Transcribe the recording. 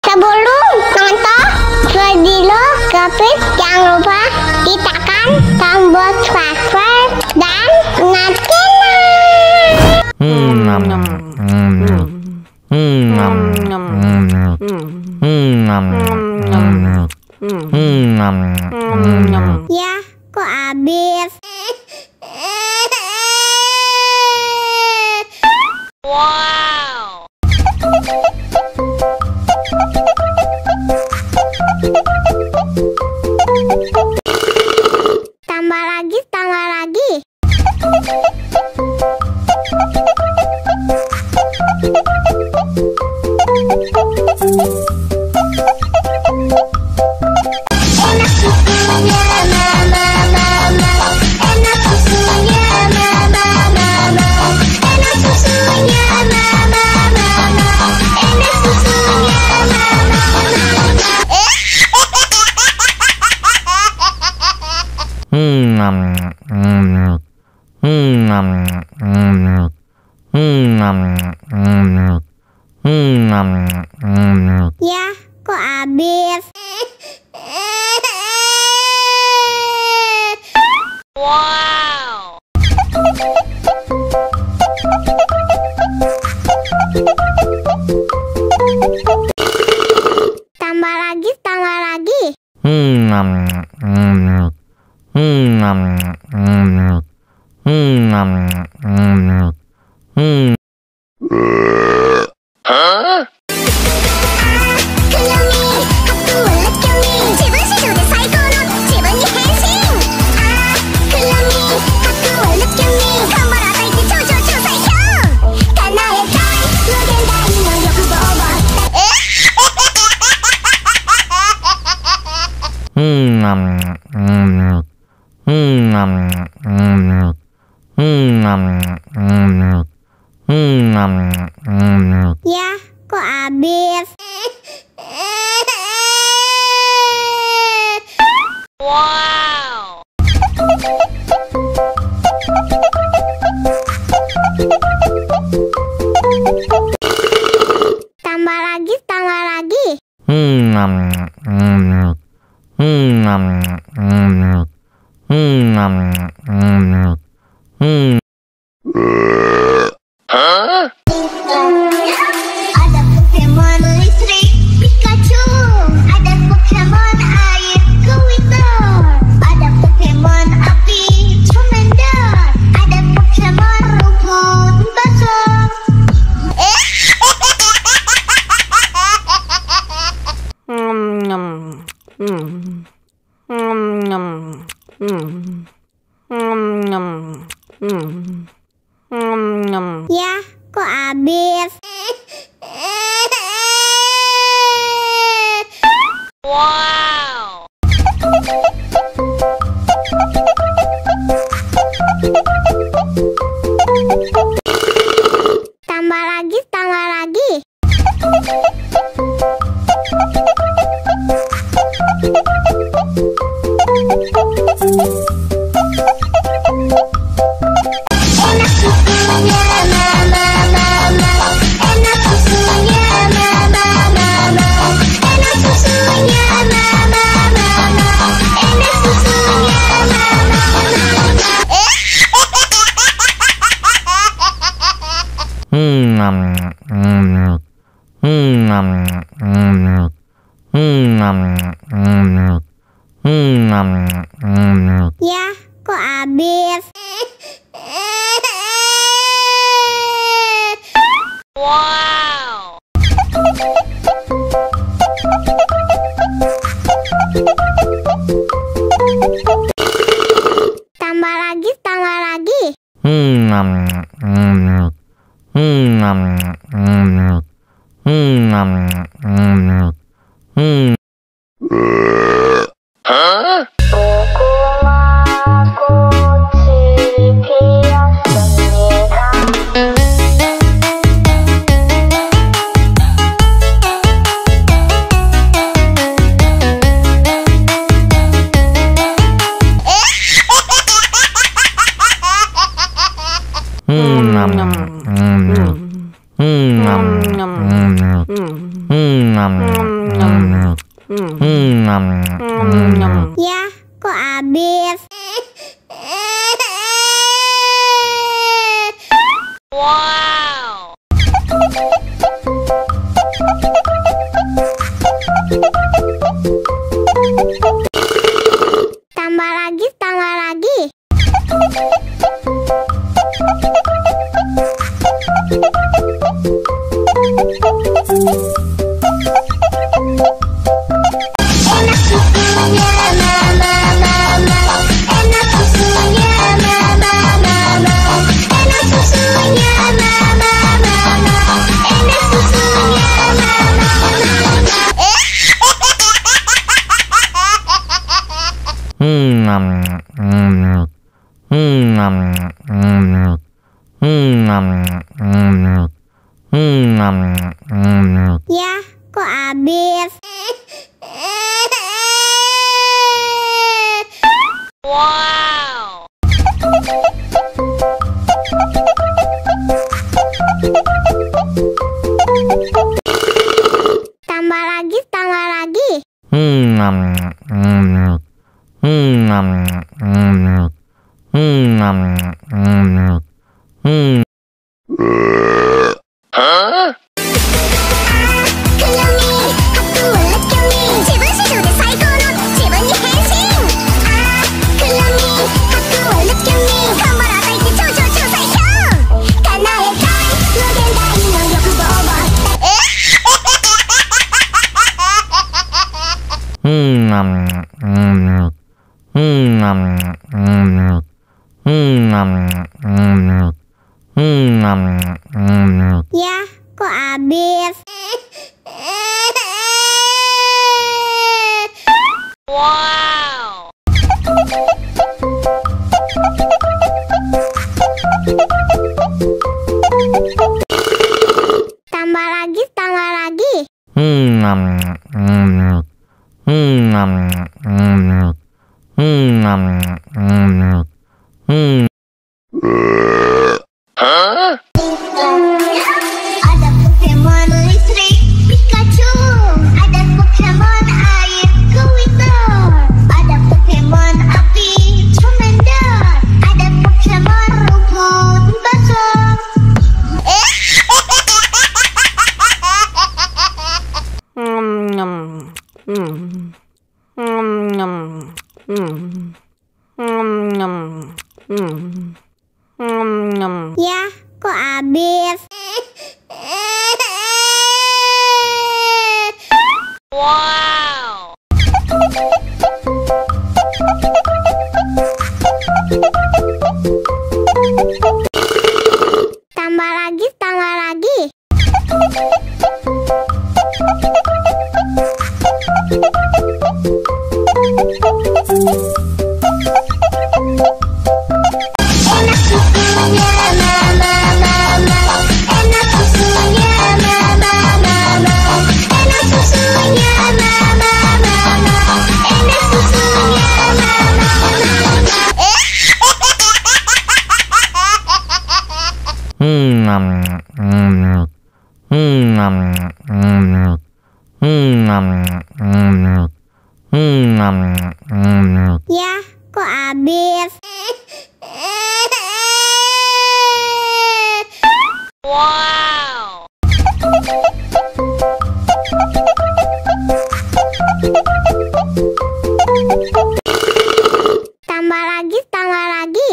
Sebelum nonton video Gapit, jangan lupa tekan tombol subscribe dan nyalakan. Ya, kok habis? Wow. Tambah lagi, tambah lagi. Enak susunya mama, enak susunya mama, enak susunya mama, enak susunya Ya, kok habis? Wow. Tambah lagi, tambah lagi. Ya, kok habis? Wow. Tambah lagi, tambah lagi. Ada Pokemon listrik Pikachu, ada Pokemon air Squirtle, ada Pokemon api Charmander, ada Pokemon rumput basah. Ya, kok habis? Wow. Tambah lagi, tambah lagi. Enak susunya mama, enak susunya mama, enak susunya mama, enak susunya Ya, kok habis? Wow. Tambah lagi, tambah lagi. Nom nom. Ya, kok habis? Wow. Tambah lagi, tambah lagi. Enak susunya mama, mama. Enak susunya mama, mama. Enak susunya mama, mama. Enak susunya mama, Ya, kok habis? Wow. Tambah lagi, tambah lagi. Ya, kok habis? Wow. Tambah lagi, tambah lagi. Ada Pokemon listrik Pikachu, ada Pokemon air Squirtle, ada Pokemon api Charmander, ada Pokemon rumput basah. Ya, kok habis? Wow. Tambah lagi, tambah lagi. Enak susunya mama, mama. Enak susunya mama, mama. Enak susunya mama, mama. Enak susunya mama, Ya, kok habis? Wow. Tambah lagi, tambah lagi.